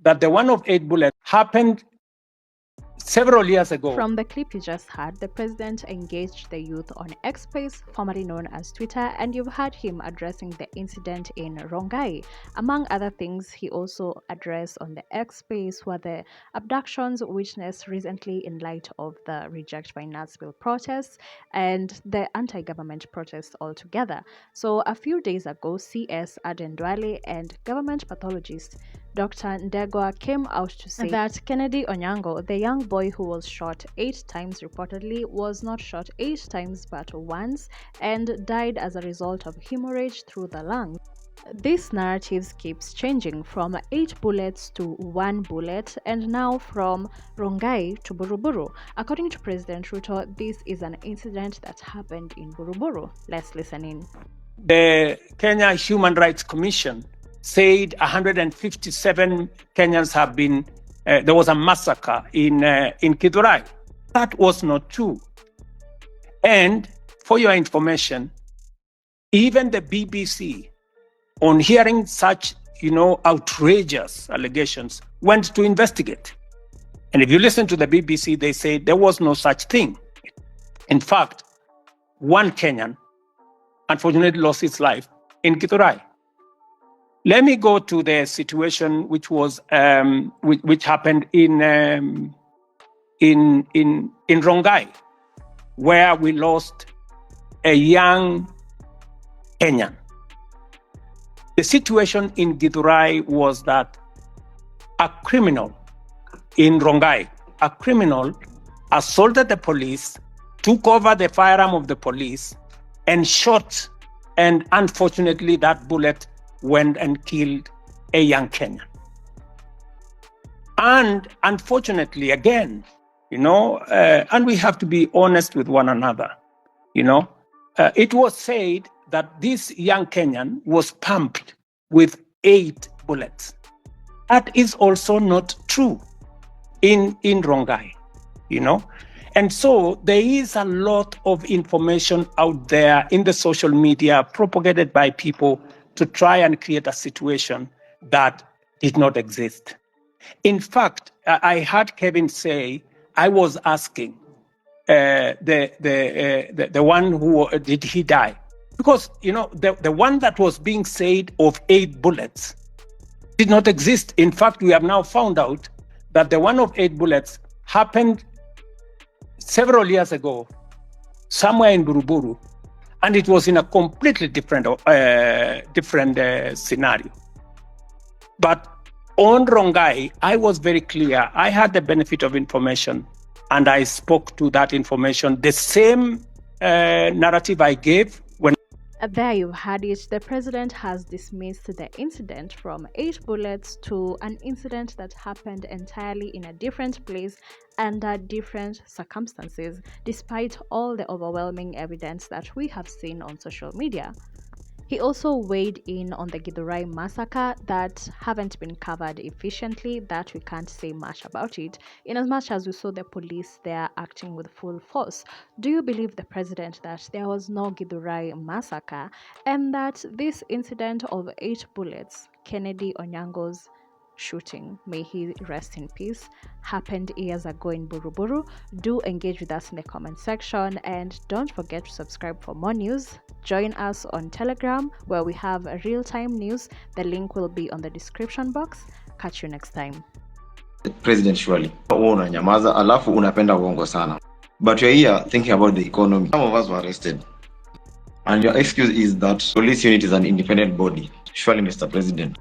that the one of 8 bullets happened several years ago. From the clip you just heard, the president engaged the youth on X Space, formerly known as Twitter, and you've heard him addressing the incident in Rongai. Among other things, he also addressed on the X Space were the abductions witnessed recently in light of the Reject Finance Bill protests and the anti-government protests altogether. So a few days ago, CS Adendwale and government pathologist Dr. Ndegwa came out to say that Kennedy Onyango, the young boy who was shot 8 times reportedly, was not shot 8 times but once and died as a result of hemorrhage through the lungs. This narrative keeps changing from 8 bullets to 1 bullet and now from Rongai to Buruburu. According to President Ruto, this is an incident that happened in Buruburu. Let's listen in. The Kenya Human Rights Commission said 157 Kenyans have been, there was a massacre in Githurai. That was not true. And for your information, even the BBC, on hearing such, outrageous allegations, went to investigate. And if you listen to the BBC, they say there was no such thing. In fact, one Kenyan unfortunately lost his life in Githurai. Let me go to the situation which was which happened in Rongai, where we lost a young Kenyan. The situation in Githurai was that a criminal in Rongai, a criminal assaulted the police, took over the firearm of the police, and shot, and unfortunately that bullet went and killed a young Kenyan. And unfortunately, again, and we have to be honest with one another, it was said that this young Kenyan was pumped with 8 bullets. That is also not true in Rongai, And so there is a lot of information out there in the social media propagated by people to try and create a situation that did not exist. In fact, I heard Kevin say, I was asking the one who, did he die? Because, the one that was being said of 8 bullets did not exist. In fact, we have now found out that the one of 8 bullets happened several years ago, somewhere in Buruburu, and it was in a completely different scenario. But on Rongai, I was very clear. I had the benefit of information, and I spoke to that information. The same narrative I gave when. There you've had it. The president has dismissed the incident from 8 bullets to an incident that happened entirely in a different place under different circumstances, despite all the overwhelming evidence that we have seen on social media. He also weighed in on the Githurai massacre that haven't been covered efficiently, that we can't say much about it, in as much as we saw the police there acting with full force. Do you believe the president that there was no Githurai massacre and that this incident of 8 bullets, Kennedy Onyango's shooting, may he rest in peace, happened years ago in Buruburu? Do engage with us in the comment section and don't forget to subscribe for more news. Join us on Telegram where we have real-time news. The link will be on the description box. Catch you next time. President, surely unanyamaza alafu unapenda uongo sana, but you're here thinking about the economy. Some of us were arrested and your excuse is that police unit is an independent body. Surely, Mr. President,